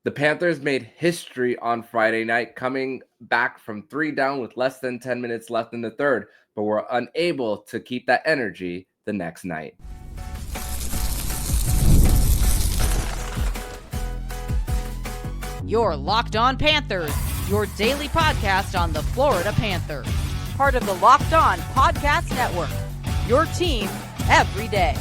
The Panthers made history on Friday night, coming back from 3 down with less than 10 minutes left in the third, but were unable to keep that energy the next night. You're Locked On Panthers, your daily podcast on the Florida Panthers. Part of the Locked On Podcast Network, your team every day.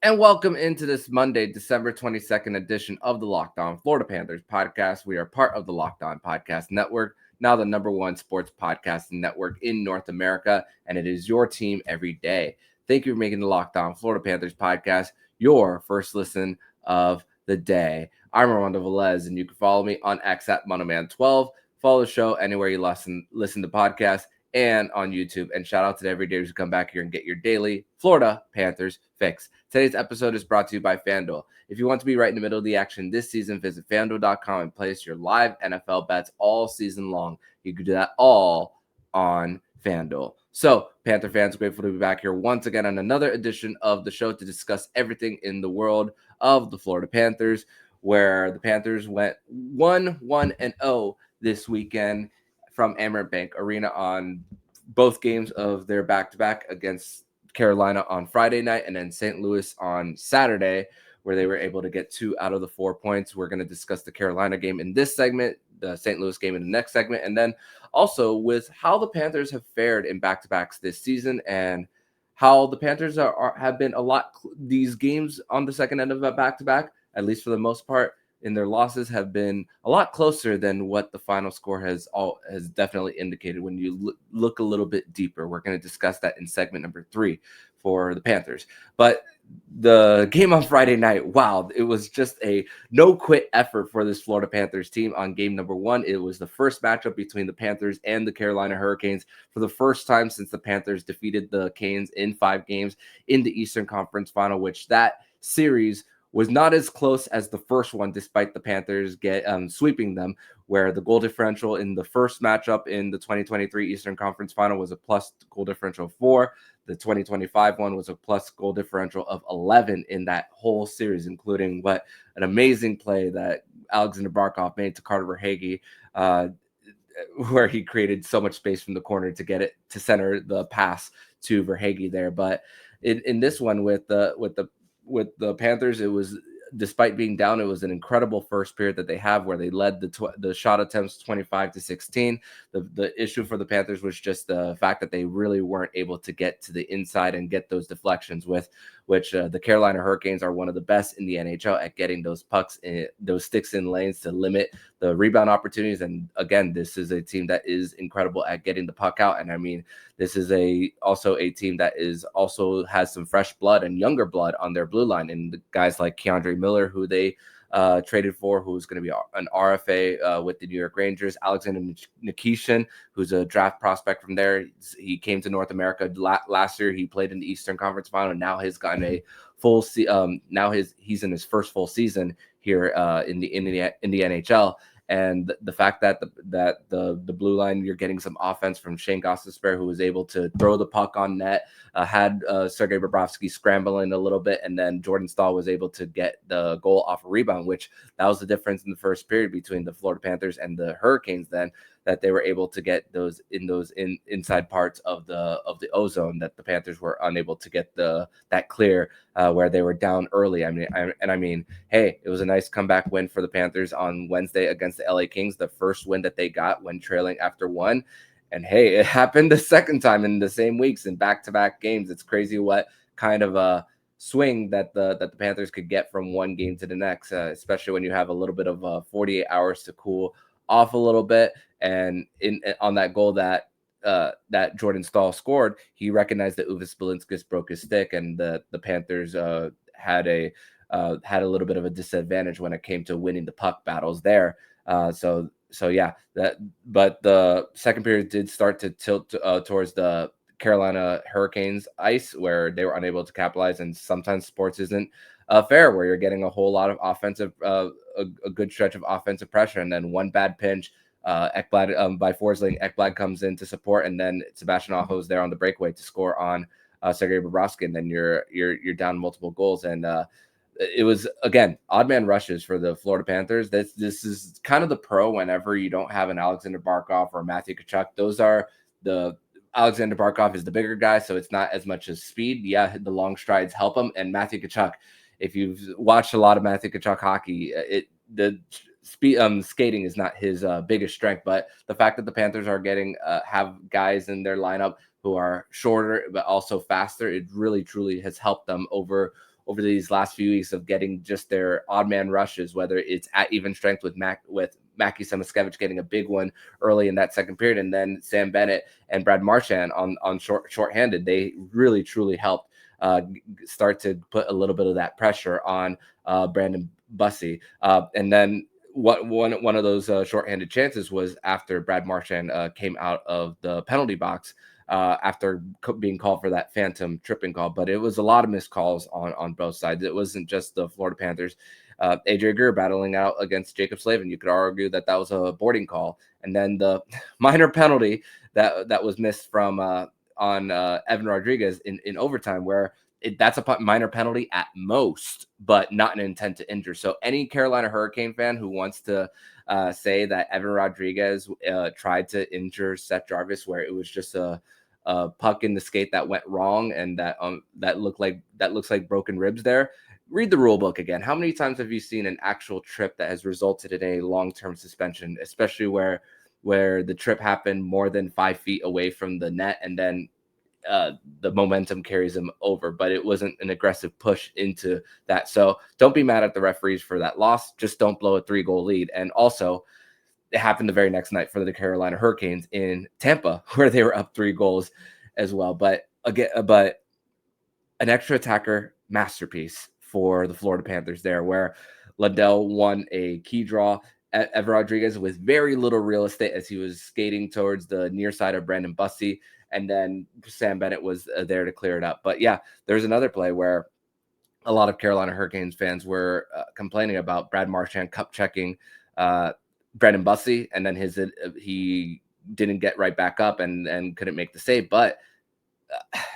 And welcome into this Monday, December 22nd edition of the Locked On Florida Panthers podcast. We are part of the Locked On Podcast Network, now the #1 sports podcasting network in North America, and it is your team every day. Thank you for making the Locked On Florida Panthers podcast your first listen of the day. I'm Armando Velez, and you can follow me on X at Monoman12. Follow the show anywhere you listen to podcasts and on YouTube. And shout out to the everydayers who come back here and get your daily Florida Panthers fix. Today's episode is brought to you by FanDuel. If you want to be right in the middle of the action this season, visit FanDuel.com and place your live NFL bets all season long. You can do that all on FanDuel. So, Panther fans, grateful to be back here once again on another edition of the show to discuss everything in the world of the Florida Panthers, where the Panthers went 1-1-0 this weekend from Amerant Bank Arena on both games of their back-to-back against Carolina on Friday night and then St. Louis on Saturday, where they were able to get 2 out of the 4 points. We're going to discuss the Carolina game in this segment, the St. Louis game in the next segment, and then also with how the Panthers have fared in back-to-backs this season and how the Panthers have been a lot these games on the second end of a back-to-back, at least for the most part, in their losses have been a lot closer than what the final score has definitely indicated when you look a little bit deeper. We're going to discuss that in segment number 3 for the Panthers. But the game on Friday night, wow, it was just a no-quit effort for this Florida Panthers team on game number 1. It was the first matchup between the Panthers and the Carolina Hurricanes for the first time since the Panthers defeated the Canes in 5 games in the Eastern Conference Final, which that series was not as close as the first one, despite the Panthers sweeping them, where the goal differential in the first matchup in the 2023 Eastern Conference Final was a plus goal differential of 4. The 2025 one was a plus goal differential of 11 in that whole series, including an amazing play that Alexander Barkov made to Carter Verhaeghe, where he created so much space from the corner to get it to center the pass to Verhaeghe there. But in this one with the Panthers, it was, despite being down, it was an incredible first period that they have where they led the shot attempts 25-16. The issue for the Panthers was just the fact that they really weren't able to get to the inside and get those deflections, with which the Carolina Hurricanes are one of the best in the NHL at getting those pucks in, those sticks in lanes to limit the rebound opportunities. And again, this is a team that is incredible at getting the puck out. And I mean, this is also a team that has some fresh blood and younger blood on their blue line, and the guys like Keandre Miller, who they traded for, who's going to be an RFA with the New York Rangers. Alexander Nikishin, who's a draft prospect from there. He came to North America last year. He played in the Eastern Conference Final, and now has gotten a full he's in his first full season here in the NHL. And the fact that the blue line, you're getting some offense from Shane Gostisbehere, who was able to throw the puck on net, had Sergei Bobrovsky scrambling a little bit, and then Jordan Staal was able to get the goal off a rebound, which that was the difference in the first period between the Florida Panthers and the Hurricanes then, that they were able to get those inside parts of the O-zone that the Panthers were unable to get that clear where they were down early. I mean, hey, it was a nice comeback win for the Panthers on Wednesday against the LA Kings, the first win that they got when trailing after 1. And hey, it happened the second time in the same weeks in back-to-back games. It's crazy what kind of a swing that the Panthers could get from one game to the next, especially when you have a little bit of 48 hours to cool off a little bit. And on that goal that Jordan Staal scored, he recognized that Uvis Belinskis broke his stick, and the Panthers had a little bit of a disadvantage when it came to winning the puck battles there. So yeah, but the second period did start to tilt towards the Carolina Hurricanes ice, where they were unable to capitalize. And sometimes sports isn't fair, where you're getting a whole lot of offensive, a good stretch of offensive pressure, and then one bad pinch, Ekblad by Forsling. Ekblad comes in to support, and then Sebastian Aho is there on the breakaway to score on Sergei Bobrovsky, and then you're down multiple goals. And it was, again, odd man rushes for the Florida Panthers. This is kind of the pro whenever you don't have an Alexander Barkov or Matthew Tkachuk. Those are the Alexander Barkov is the bigger guy, so it's not as much as speed. Yeah, the long strides help him. And Matthew Tkachuk, if you've watched a lot of Matthew Tkachuk hockey, the speed skating is not his biggest strength. But the fact that the Panthers are getting have guys in their lineup who are shorter but also faster, it really truly has helped them over these last few weeks of getting just their odd man rushes, whether it's at even strength with Mackie Samoskevich getting a big one early in that second period, and then Sam Bennett and Brad Marchand on shorthanded. They really truly helped start to put a little bit of that pressure on Brandon Bussey. And then one of those shorthanded chances was after Brad Marchand came out of the penalty box after being called for that phantom tripping call. But it was a lot of missed calls on both sides. It wasn't just the Florida Panthers. AJ Greer battling out against Jacob Slavin. You could argue that was a boarding call. And then the minor penalty that was missed from on Evan Rodriguez in overtime, where that's a minor penalty at most, but not an intent to injure. So any Carolina Hurricane fan who wants to say that Evan Rodriguez tried to injure Seth Jarvis, where it was just a puck in the skate that went wrong and that looks like broken ribs there. Read the rule book again. How many times have you seen an actual trip that has resulted in a long-term suspension, especially where the trip happened more than 5 feet away from the net and then the momentum carries him over, but it wasn't an aggressive push into that. So don't be mad at the referees for that loss. Just don't blow a 3-goal lead. And also, it happened the very next night for the Carolina Hurricanes in Tampa, where they were up 3 goals as well. But an extra attacker masterpiece for the Florida Panthers there, where Lundell won a key draw. Evan Rodriguez with very little real estate as he was skating towards the near side of Brandon Bussey, and then Sam Bennett was there to clear it up. But yeah, there's another play where a lot of Carolina Hurricanes fans were complaining about Brad Marchand cup checking Brandon Bussey, and then he didn't get right back up and couldn't make the save. But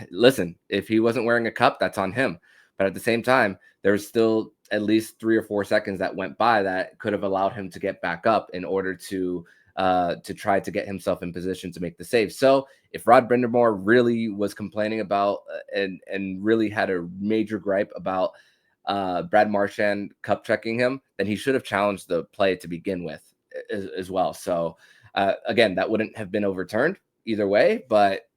listen, if he wasn't wearing a cup, that's on him. But at the same time, there was still at least 3 or 4 seconds that went by that could have allowed him to get back up in order to try to get himself in position to make the save. So if Rod Brindamore really was complaining about and really had a major gripe about Brad Marchand cup checking him, then he should have challenged the play to begin with as well. So again, that wouldn't have been overturned either way, but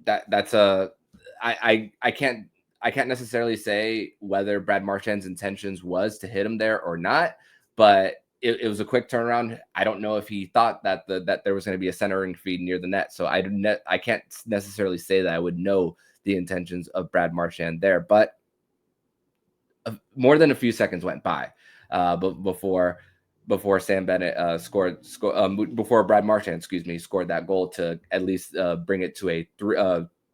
I can't necessarily say whether Brad Marchand's intentions was to hit him there or not, but it was a quick turnaround. I don't know if he thought that there was going to be a centering feed near the net. So I can't necessarily say that I would know the intentions of Brad Marchand there, but more than a few seconds went by before Sam Bennett scored before Brad Marchand, scored that goal to at least bring it to a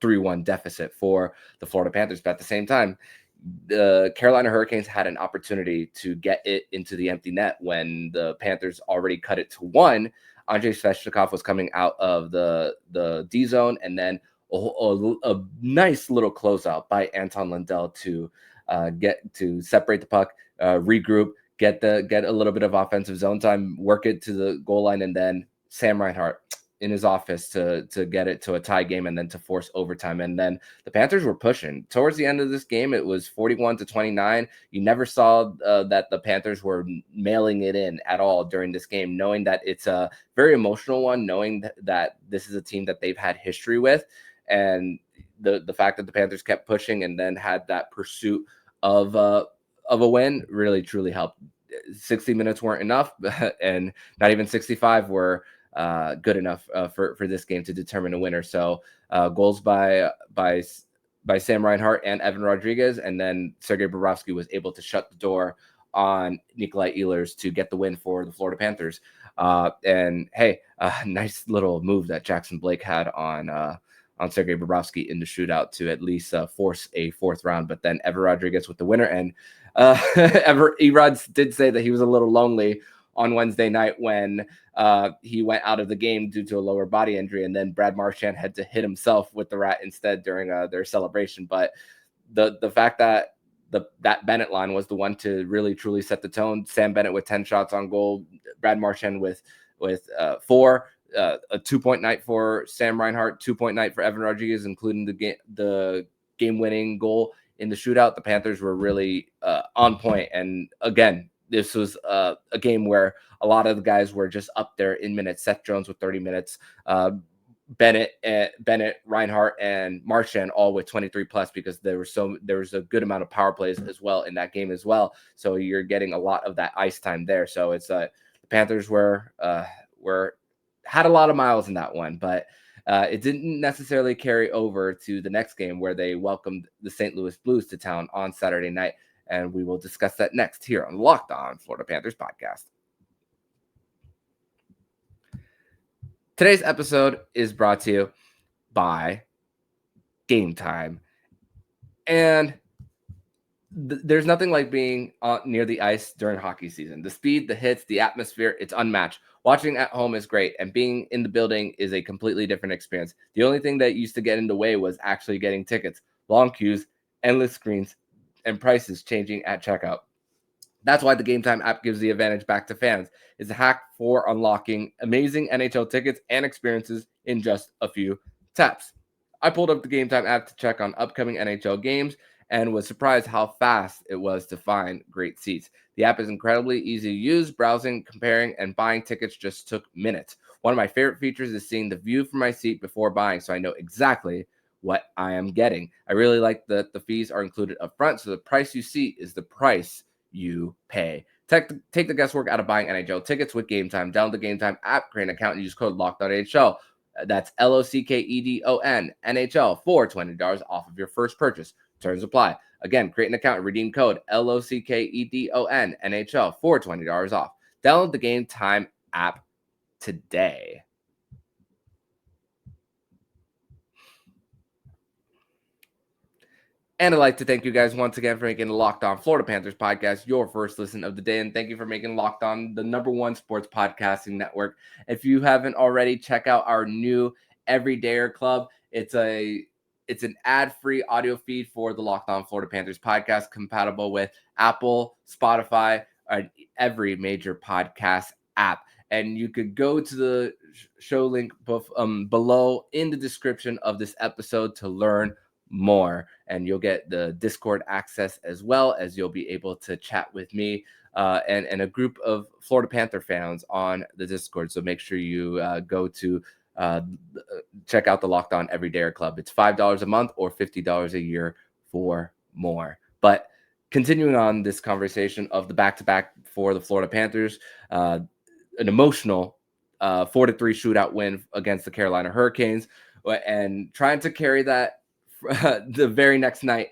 3-1 deficit for the Florida Panthers. But at the same time, the Carolina Hurricanes had an opportunity to get it into the empty net when the Panthers already cut it to 1. Andrei Svechnikov was coming out of the D zone, and then a nice little closeout by Anton Lundell to get to separate the puck, regroup, get a little bit of offensive zone time, work it to the goal line, and then Sam Reinhart in his office to get it to a tie game and then to force overtime. And then the Panthers were pushing. Towards the end of this game, it was 41-29. You never saw that the Panthers were mailing it in at all during this game, knowing that it's a very emotional one, knowing that this is a team that they've had history with. And the fact that the Panthers kept pushing and then had that pursuit of a win really, truly helped. 60 minutes weren't enough, and not even 65 were good enough for this game to determine a winner. So goals by Sam Reinhart and Evan Rodriguez, and then Sergei Bobrovsky was able to shut the door on Nikolai Ehlers to get the win for the Florida Panthers. And hey, nice little move that Jackson Blake had on Sergei Bobrovsky in the shootout to at least force a 4th round. But then Evan Rodriguez with the winner. And Erod did say that he was a little lonely on Wednesday night when he went out of the game due to a lower body injury, and then Brad Marchand had to hit himself with the rat instead during their celebration. But the fact that that Bennett line was the one to really truly set the tone. Sam Bennett with 10 shots on goal, Brad Marchand with 4, a 2-point night for Sam Reinhart, 2-point night for Evan Rodriguez, including the game-winning goal in the shootout. The Panthers were really on point, and again, this was a game where a lot of the guys were just up there in minutes. Seth Jones with 30 minutes, Bennett, Reinhart, and Marchand all with 23 plus, because there was a good amount of power plays as well in that game as well. So you're getting a lot of that ice time there. So it's the Panthers were had a lot of miles in that one, but it didn't necessarily carry over to the next game, where they welcomed the St. Louis Blues to town on Saturday night. And we will discuss that next here on Locked On Florida Panthers podcast. Today's episode is brought to you by Game Time. And there's nothing like being near the ice during hockey season. The speed, the hits, the atmosphere, it's unmatched. Watching at home is great, and being in the building is a completely different experience. The only thing that used to get in the way was actually getting tickets. Long queues, endless screens, and prices changing at checkout. That's why the Game Time app gives the advantage back to fans. It's a hack for unlocking amazing NHL tickets and experiences in just a few taps. I pulled up the Game Time app to check on upcoming NHL games and was surprised how fast it was to find great seats. The app is incredibly easy to use. Browsing, comparing, and buying tickets just took minutes. One of my favorite features is seeing the view from my seat before buying, so I know exactly what I am getting. I really like that the fees are included up front, so the price you see is the price you pay. Take the guesswork out of buying NHL tickets with Game Time. Download the Game Time app, create an account, and use code LOCKEDONNHL. That's LOCKEDON NHL for $20 off of your first purchase. Terms apply. Again, create an account and redeem code LOCKEDON NHL for $20 off. Download the Game Time app today. And I'd like to thank you guys once again for making the Locked On Florida Panthers podcast your first listen of the day. And thank you for making Locked On the #1 sports podcasting network. If you haven't already, check out our new Everydayer Club. It's an ad-free audio feed for the Locked On Florida Panthers podcast, compatible with Apple, Spotify, and every major podcast app. And you could go to the show link below in the description of this episode to learn more, and you'll get the Discord access, as well as you'll be able to chat with me and a group of Florida Panther fans on the Discord. So make sure you go to check out the Locked On Everydayer Club. It's $5 a month or $50 a year for more. But continuing on this conversation of the back-to-back for the Florida Panthers, an emotional 4-3 shootout win against the Carolina Hurricanes, and trying to carry that the very next night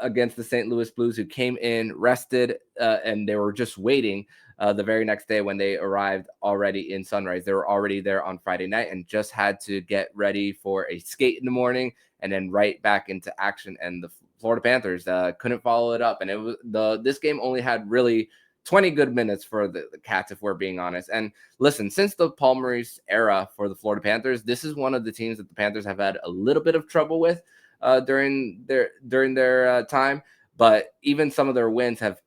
against the St. Louis Blues, who came in rested, and they were just waiting the very next day when they arrived already in Sunrise. They were already there on Friday night and just had to get ready for a skate in the morning and then right back into action. And the Florida Panthers couldn't follow it up. And it was this game only had really 20 good minutes for the Cats, if we're being honest. And listen, since the Paul Maurice era for the Florida Panthers, this is one of the teams that the Panthers have had a little bit of trouble with during their time, but even some of their wins have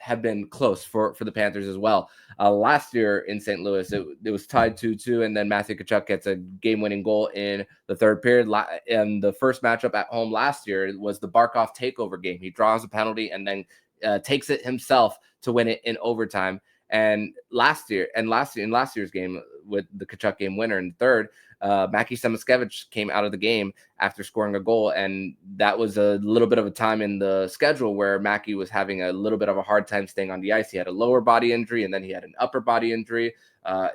have been close for the Panthers as well. Last year in St. Louis, it was tied 2-2, and then Matthew Tkachuk gets a game-winning goal in the third period. And the first matchup at home last year was the Barkov takeover game. He draws a penalty and then takes it himself to win it in overtime. And last year's game with the Tkachuk game winner in the third, Mackie Samoskevich came out of the game after scoring a goal, and that was a little bit of a time in the schedule where Mackie was having a little bit of a hard time staying on the ice. He had a lower body injury, and then he had an upper body injury.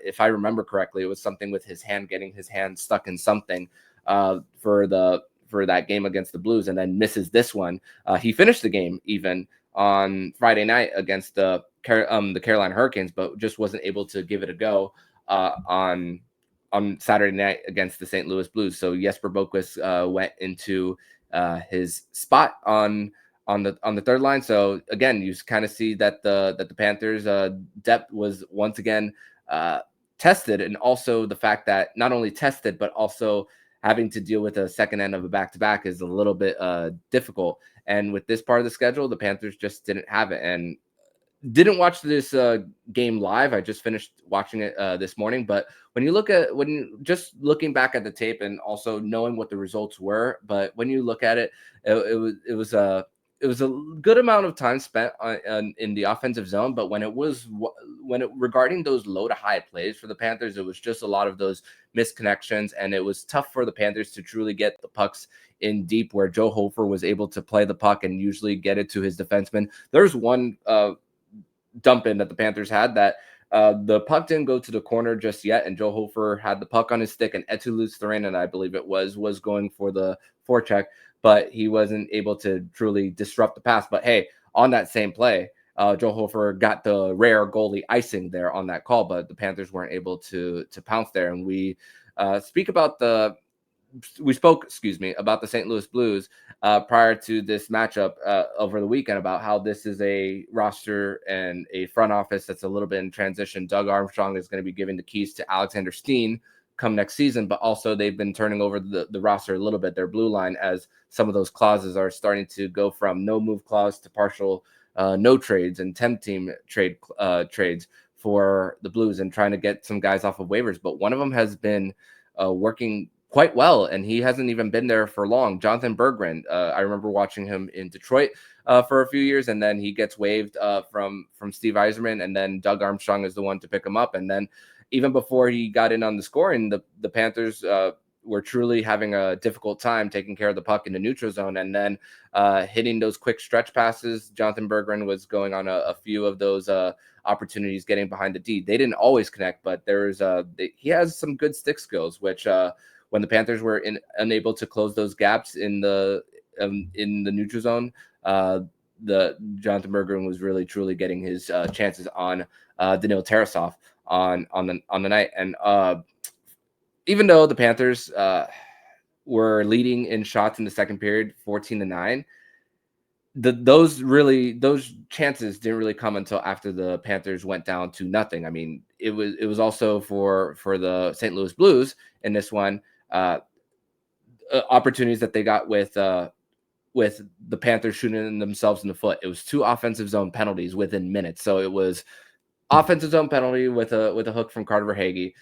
If I remember correctly, it was something with his hand, getting his hand stuck in something for that game against the Blues, and then misses this one. He finished the game even on Friday night against the Carolina Hurricanes, but just wasn't able to give it a go on Saturday night against the St. Louis Blues. So Jesper Boquist went into his spot on the third line. So again, you kind of see that the Panthers depth was once again tested, and also the fact that not only tested but also having to deal with a second end of a back-to-back is a little bit difficult. And with this part of the schedule, the Panthers just didn't have it. And didn't watch this game live. I just finished watching it this morning. But when you just looking back at the tape and also knowing what the results were, but when you look at it, it was a good amount of time spent in the offensive zone. But regarding those low to high plays for the Panthers, it was just a lot of those misconnections, and it was tough for the Panthers to truly get the pucks in deep, where Joe Hofer was able to play the puck and usually get it to his defenseman. There's one dump in that the Panthers had that the puck didn't go to the corner just yet, and Joe Hofer had the puck on his stick, and Etu Lutzterainen, I believe it was going for the forecheck, but he wasn't able to truly disrupt the pass. But hey, on that same play, Joe Hofer got the rare goalie icing there on that call, but the Panthers weren't able to pounce there. And we spoke, about the St. Louis Blues prior to this matchup over the weekend, about how this is a roster and a front office that's a little bit in transition. Doug Armstrong is going to be giving the keys to Alexander Steen come next season, but also they've been turning over the roster a little bit, their blue line, as some of those clauses are starting to go from no move clause to partial no trades and 10-team trades for the Blues, and trying to get some guys off of waivers. But one of them has been working quite well, and he hasn't even been there for long. Jonathan Berggren, I remember watching him in Detroit for a few years, and then he gets waived from Steve Yzerman, and then Doug Armstrong is the one to pick him up. And then even before he got in on the scoring, the Panthers were truly having a difficult time taking care of the puck in the neutral zone, and then hitting those quick stretch passes. Jonathan Berggren was going on a few of those opportunities getting behind the D. They didn't always connect, but he has some good stick skills, which when the Panthers were unable to close those gaps in the neutral zone, the Jonathan Berggren was really truly getting his chances on Daniil Tarasov on the night. And even though the Panthers were leading in shots in the second period, 14-9, those chances didn't really come until after the Panthers went down to nothing. I mean, it was also for the St. Louis Blues in this one, opportunities that they got with the Panthers shooting themselves in the foot. It was 2 offensive zone penalties within minutes. So it was offensive zone penalty with a hook from Carter Verhaeghe,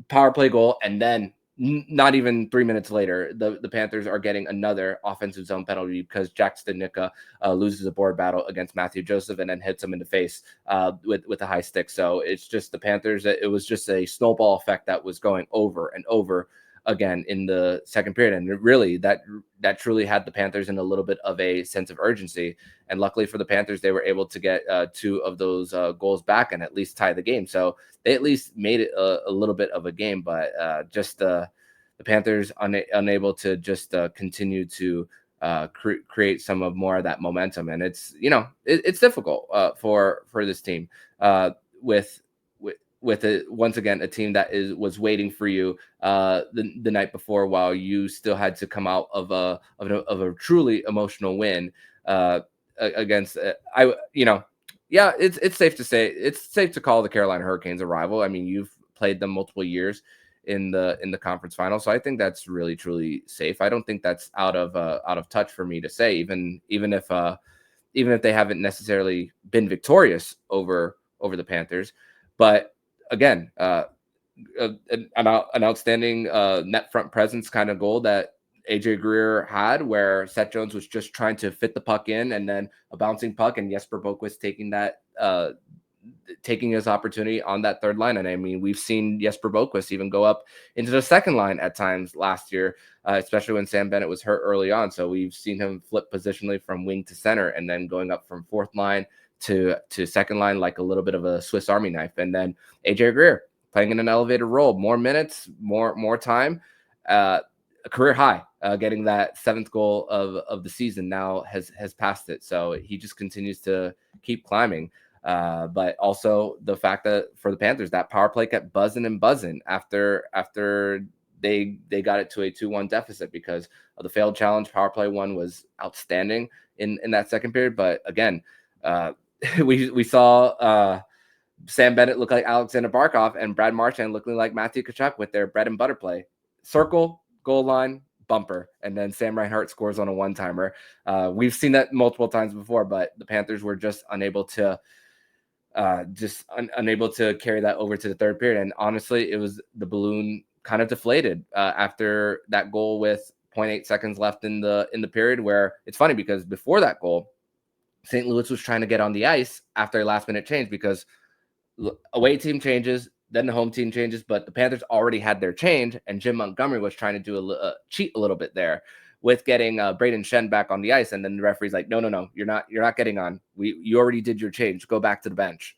power play goal, and then not even 3 minutes later, the Panthers are getting another offensive zone penalty because Jack Studnicka loses a board battle against Matthew Joseph and then hits him in the face with a high stick. So it's just the Panthers. It was just a snowball effect that was going over and over again in the second period, and really that truly had the Panthers in a little bit of a sense of urgency. And luckily for the Panthers, they were able to get 2 of those goals back and at least tie the game. So they at least made it a little bit of a game, but just the Panthers unable to just continue to create some of more of that momentum. And it's it's difficult for this team with once again a team that was waiting for you the night before, while you still had to come out of a truly emotional win against it's safe to say, it's safe to call the Carolina Hurricanes a rival. I mean, you've played them multiple years in the conference final, so I think that's really truly safe. I don't think that's out of touch for me to say, even if they haven't necessarily been victorious over the Panthers. But again, an outstanding net front presence kind of goal that AJ Greer had, where Seth Jones was just trying to fit the puck in, and then a bouncing puck, and Jesper Boquist taking his opportunity on that third line. And I mean, we've seen Jesper Boquist even go up into the second line at times last year, especially when Sam Bennett was hurt early on. So we've seen him flip positionally from wing to center, and then going up from fourth line to second line like a little bit of a Swiss Army knife. And then AJ Greer playing in an elevated role, more minutes, more time, a career high, getting that 7th goal of the season now has passed it. So he just continues to keep climbing. But also the fact that for the Panthers, that power play kept buzzing and buzzing after they got it to a 2-1 deficit because of the failed challenge. Power play 1 was outstanding in that second period. But again, we saw Sam Bennett look like Alexander Barkov and Brad Marchand looking like Matthew Tkachuk with their bread and butter play. Circle, goal line, bumper, and then Sam Reinhart scores on a one-timer. We've seen that multiple times before, but the Panthers were just unable to carry that over to the third period. And honestly, it was the balloon kind of deflated after that goal with 0.8 seconds left in the period, where it's funny because before that goal, St. Louis was trying to get on the ice after a last-minute change because away team changes, then the home team changes, but the Panthers already had their change, and Jim Montgomery was trying to do cheat a little bit there with getting Braden Shen back on the ice, and then the referee's like, no, you're not getting on. You already did your change. Go back to the bench.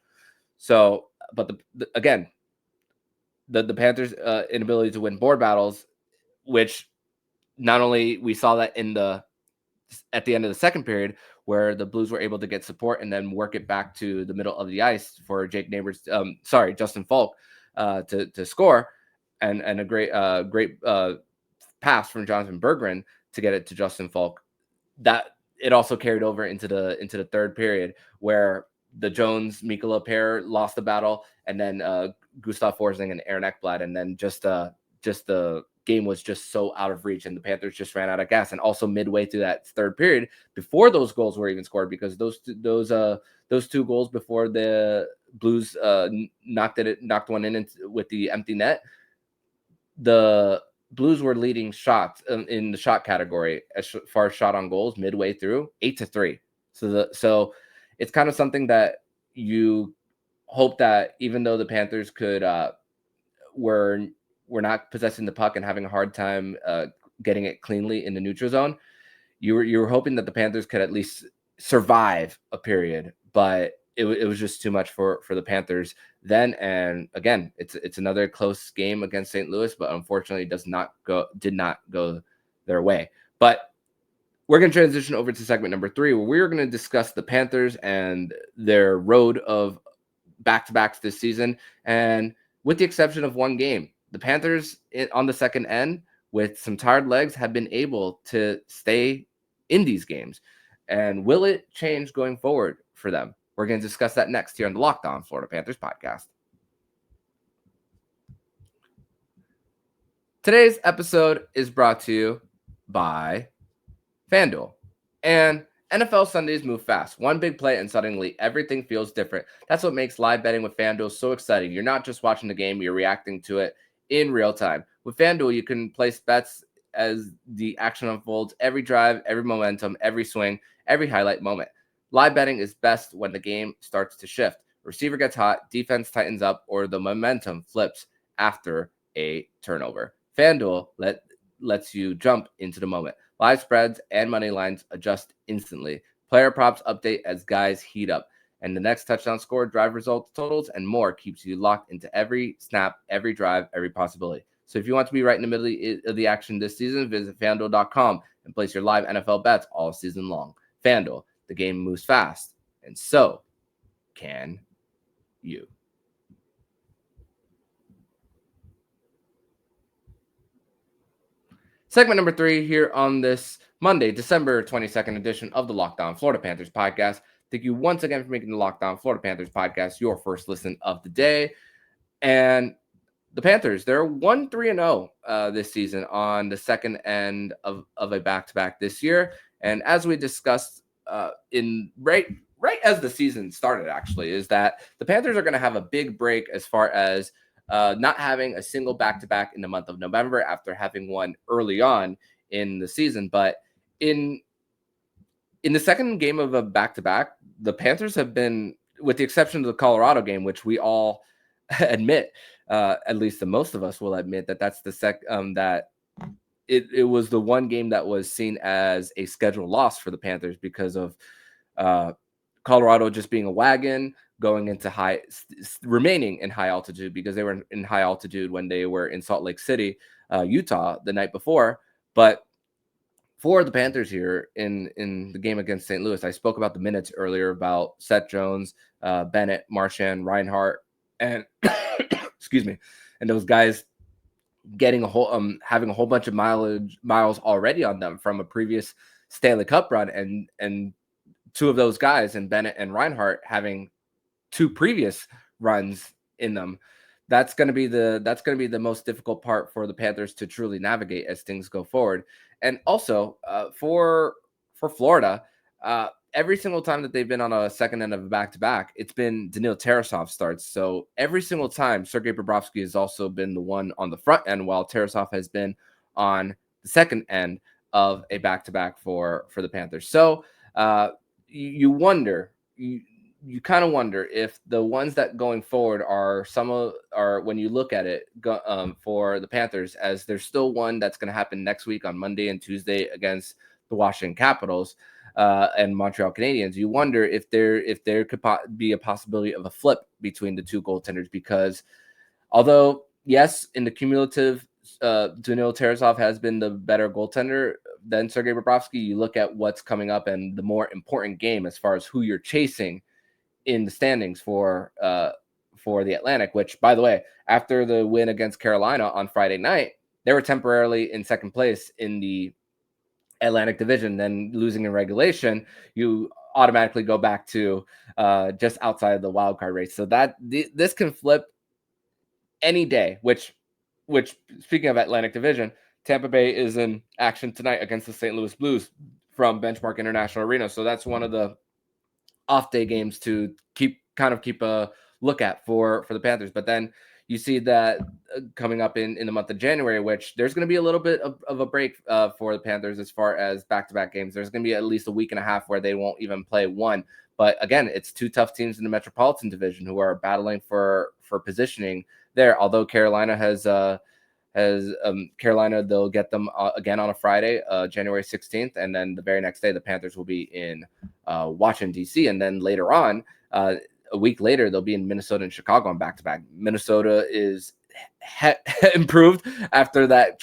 So, but again, the Panthers' inability to win board battles, which not only we saw that at the end of the second period, where the Blues were able to get support and then work it back to the middle of the ice for Justin Falk to score, and a great pass from Jonathan Berggren to get it to Justin Falk. That it also carried over into the third period, where the Jones-Mikkola pair lost the battle, and then Gustav Forsling and Aaron Ekblad, and then just the game was just so out of reach, and the Panthers just ran out of gas. And also midway through that third period, before those goals were even scored, because those two goals before the Blues knocked one in with the empty net, the Blues were leading shots in the shot category as far as shot on goals midway through, 8-3. So it's kind of something that you hope that even though the Panthers were not possessing the puck and having a hard time getting it cleanly in the neutral zone, you were hoping that the Panthers could at least survive a period, but it was just too much for the Panthers then. And again, it's another close game against St. Louis, but unfortunately did not go their way. But we're going to transition over to segment number 3, where we're going to discuss the Panthers and their road of back-to-backs this season. And with the exception of one game, the Panthers on the second end with some tired legs have been able to stay in these games. And will it change going forward for them? We're going to discuss that next here on the Locked On Florida Panthers podcast. Today's episode is brought to you by FanDuel. And NFL Sundays move fast. One big play and suddenly everything feels different. That's what makes live betting with FanDuel so exciting. You're not just watching the game, you're reacting to it in real time. With FanDuel, you can place bets as the action unfolds, every drive, every momentum, every swing, every highlight moment. Live betting is best when the game starts to shift. Receiver gets hot, defense tightens up, or the momentum flips after a turnover. FanDuel lets you jump into the moment. Live spreads and money lines adjust instantly. Player props update as guys heat up. And the next touchdown score, drive results, totals, and more keeps you locked into every snap, every drive, every possibility. So if you want to be right in the middle of the action this season, visit FanDuel.com and place your live NFL bets all season long. FanDuel, the game moves fast, and so can you. Segment number 3 here on this Monday, December 22nd edition of the Locked On Florida Panthers podcast. Thank you once again for making the Locked On Florida Panthers podcast your first listen of the day. And the Panthers, they're 1-3-0 this season on the second end of a back-to-back this year. And as we discussed in right as the season started, actually, is that the Panthers are going to have a big break as far as not having a single back-to-back in the month of November after having one early on in the season. But in the second game of a back-to-back, the Panthers have been, with the exception of the Colorado game, which we all admit, at least the most of us will admit that that's that it was the one game that was seen as a scheduled loss for the Panthers because of Colorado just being a wagon going into remaining in high altitude, because they were in high altitude when they were in Salt Lake City, Utah the night before. But for the Panthers here in the game against St. Louis, I spoke about the minutes earlier about Seth Jones, Bennett, Marchand, Reinhart, and excuse me, and those guys getting having a whole bunch of miles already on them from a previous Stanley Cup run, and two of those guys, and Bennett and Reinhart, having two previous runs in them. that's going to be the most difficult part for the Panthers to truly navigate as things go forward. And also for Florida, every single time that they've been on a second end of a back-to-back, it's been Daniil Tarasov starts. So every single time, Sergei Bobrovsky has also been the one on the front end, while Tarasov has been on the second end of a back-to-back for the Panthers. So you wonder, you kind of wonder if the ones that going forward are when you look at it for the Panthers, as there's still one that's going to happen next week on Monday and Tuesday against the Washington Capitals and Montreal Canadiens. You wonder if there could be a possibility of a flip between the two goaltenders, because although yes, in the cumulative, Daniil Tarasov has been the better goaltender than Sergei Bobrovsky. You look at what's coming up and the more important game as far as who you're chasing in the standings for the Atlantic, which, by the way, after the win against Carolina on Friday night, they were temporarily in second place in the Atlantic Division. Then losing in regulation, you automatically go back to just outside of the wild card race. So that this can flip any day, which speaking of Atlantic Division, Tampa Bay is in action tonight against the St. Louis Blues from Benchmark International Arena. So that's one of the off day games to keep a look at for the Panthers. But then you see that coming up in the month of January, which there's going to be a little bit of a break for the Panthers as far as back-to-back games. There's going to be at least a week and a half where they won't even play one. But again, it's two tough teams in the Metropolitan Division who are battling for positioning there. Although Carolina Carolina, they'll get them again on a Friday, January 16th. And then the very next day, the Panthers will be in Washington, D.C. And then later on, a week later, they'll be in Minnesota and Chicago on back-to-back. Minnesota is improved after that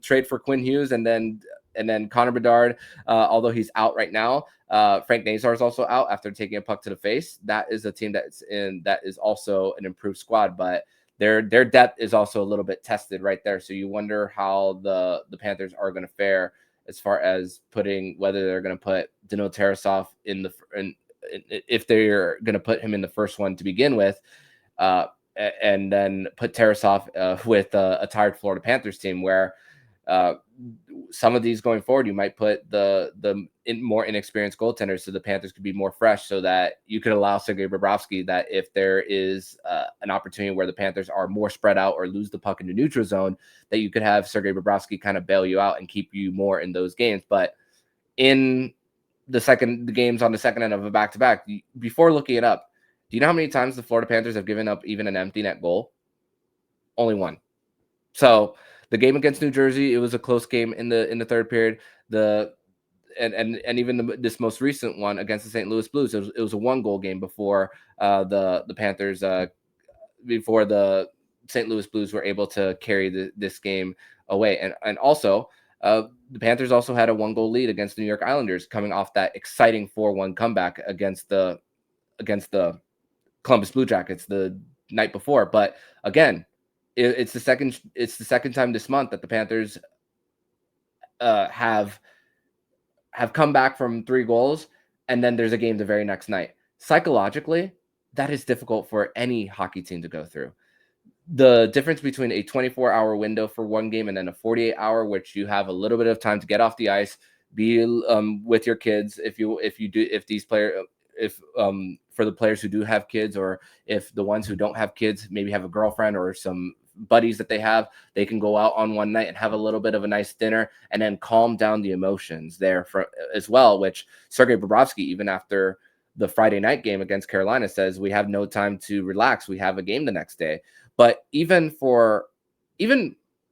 trade for Quinn Hughes, and then Connor Bedard, although he's out right now. Frank Nazar is also out after taking a puck to the face. That is a team that is also an improved squad, but their depth is also a little bit tested right there. So you wonder how the Panthers are going to fare as far as whether they're going to put Daniil Tarasov if they're going to put him in the first one to begin with, and then put Tarasov with a tired Florida Panthers team where some of these going forward, you might put the more inexperienced goaltenders so the Panthers could be more fresh, so that you could allow Sergei Bobrovsky that if there is an opportunity where the Panthers are more spread out or lose the puck in the neutral zone, that you could have Sergei Bobrovsky kind of bail you out and keep you more in those games. But in the games on the second end of a back-to-back, before looking it up, do you know how many times the Florida Panthers have given up even an empty net goal? Only one. So the game against New Jersey, it was a close game in the third period. And even this most recent one against the St. Louis Blues, it was a 1-goal game before the Panthers, before the St. Louis Blues were able to carry this game away. And also, the Panthers also had a 1-goal lead against the New York Islanders, coming off that exciting 4-1 comeback against the Columbus Blue Jackets the night before. But again, it's the second time this month that the Panthers have come back from 3 goals, and then there's a game the very next night. Psychologically, that is difficult for any hockey team to go through. The difference between a 24-hour window for one game and then a 48-hour, which you have a little bit of time to get off the ice, be with your kids for the players who do have kids, or if the ones who don't have kids maybe have a girlfriend or some buddies that they can go out on one night and have a little bit of a nice dinner and then calm down the emotions there as well, which Sergei Bobrovsky, even after the Friday night game against Carolina, says we have no time to relax. We have a game the next day. But even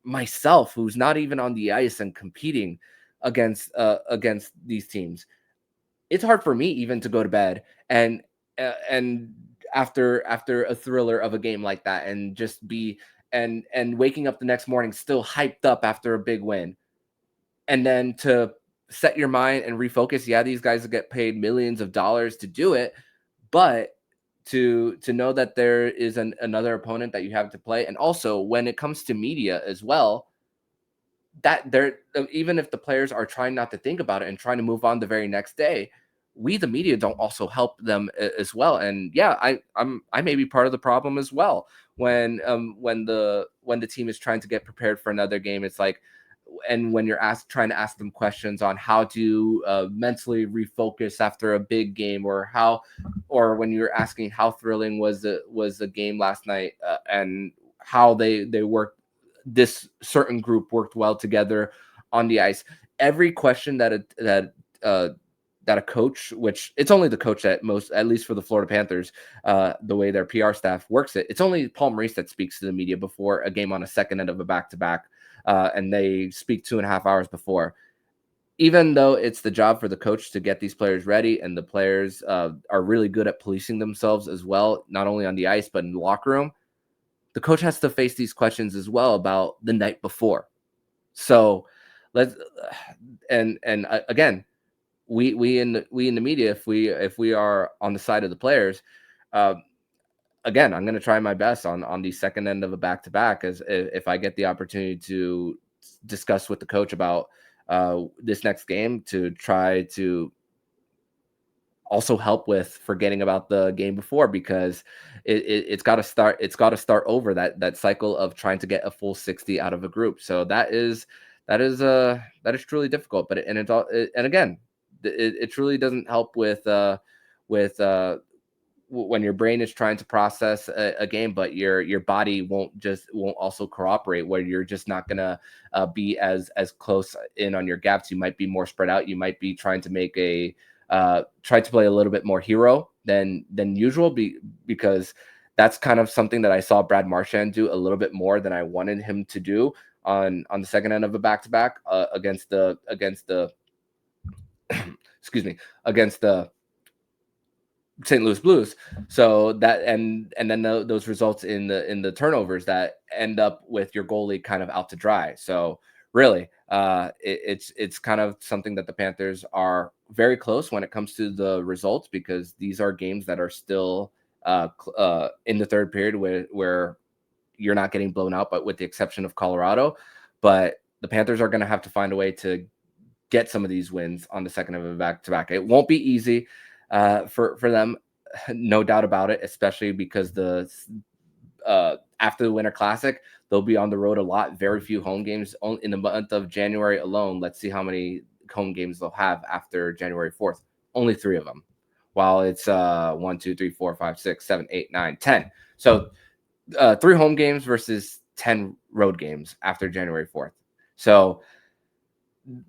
myself, who's not even on the ice and competing against these teams, it's hard for me even to go to bed and after a thriller of a game like that, and just be and waking up the next morning still hyped up after a big win, and then to set your mind and refocus. Yeah, these guys get paid millions of dollars to do it, but to know that there is another opponent that you have to play. And also when it comes to media as well, that even if the players are trying not to think about it and trying to move on the very next day, we, the media, don't also help them as well. And yeah, I may be part of the problem as well. When the team is trying to get prepared for another game, it's like, and when you're trying to ask them questions on how to mentally refocus after a big game, or when you're asking how thrilling was the game last night, and how they worked, this certain group worked well together on the ice. Every question that a coach, which it's only the coach that most, at least for the Florida Panthers, the way their PR staff works it, it's only Paul Maurice that speaks to the media before a game on a second end of a back-to-back, and they speak 2.5 hours before. Even though it's the job for the coach to get these players ready, and the players are really good at policing themselves as well, not only on the ice but in the locker room, the coach has to face these questions as well about the night before. So let's again, we in the media, if we are on the side of the players, uh, again, I'm going to try my best on the second end of a back-to-back, as if I get the opportunity to discuss with the coach about this next game, to try to also help with forgetting about the game before, because it's got to start over that cycle of trying to get a full 60 out of a group. So that is truly difficult. But and again, it truly doesn't help with when your brain is trying to process a game, but your body won't also cooperate, where you're just not gonna be as close in on your gaps. You might be more spread out. You might be trying to make try to play a little bit more hero than usual, because that's kind of something that I saw Brad Marchand do a little bit more than I wanted him to do on the second end of a back-to-back against the excuse me, against the St. Louis Blues. So that, and then those results in the turnovers that end up with your goalie kind of out to dry. So really, it's kind of something that the Panthers are very close when it comes to the results, because these are games that are still in the third period where you're not getting blown out, but with the exception of Colorado. But the Panthers are going to have to find a way to get some of these wins on the second of a back-to-back. It won't be easy for them, no doubt about it, especially because after the Winter Classic, they'll be on the road a lot. Very few home games in the month of January alone. Let's see how many home games they'll have after January 4th. Only 3 of them, while it's 1, 2, 3, 4, 5, 6, 7, 8, 9, 10. So 3 home games versus 10 road games after January 4th. So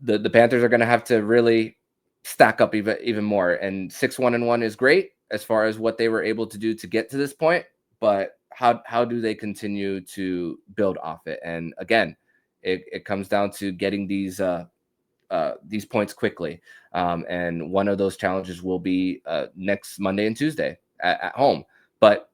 the Panthers are going to have to really stack up even more. And 6-1-1 is great as far as what they were able to do to get to this point, but how do they continue to build off it? And again, it comes down to getting these points quickly. And one of those challenges will be next Monday and Tuesday at home, but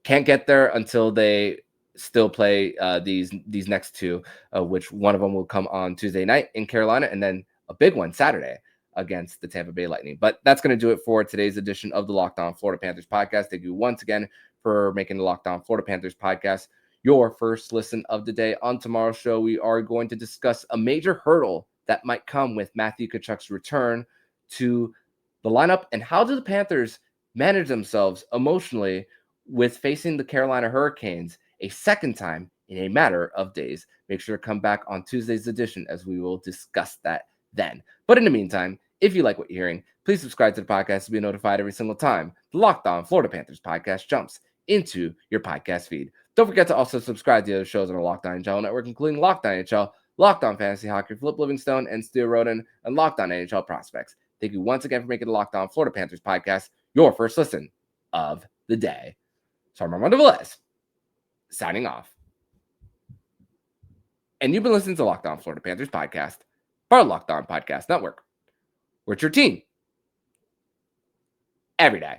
can't get there until they still play these next 2, which one of them will come on Tuesday night in Carolina, and then a big one Saturday against the Tampa Bay Lightning. But that's going to do it for today's edition of the Locked On Florida Panthers podcast. Thank you once again for making the Locked On Florida Panthers podcast your first listen of the day. On tomorrow's show, we are going to discuss a major hurdle that might come with Matthew Tkachuk's return to the lineup, and how do the Panthers manage themselves emotionally with facing the Carolina Hurricanes a second time in a matter of days. Make sure to come back on Tuesday's edition, as we will discuss that then. But in the meantime, if you like what you're hearing, please subscribe to the podcast to be notified every single time the Locked On Florida Panthers podcast jumps into your podcast feed. Don't forget to also subscribe to the other shows on the Locked On NHL network, including Locked On NHL, Locked On Fantasy Hockey, Flip Livingstone and Steele Roden, and Locked On NHL Prospects. Thank you once again for making the Locked On Florida Panthers podcast your first listen of the day. So I'm Armando Velez, signing off. And you've been listening to Locked On Florida Panthers podcast, part of Locked On Podcast Network. We're your team every day.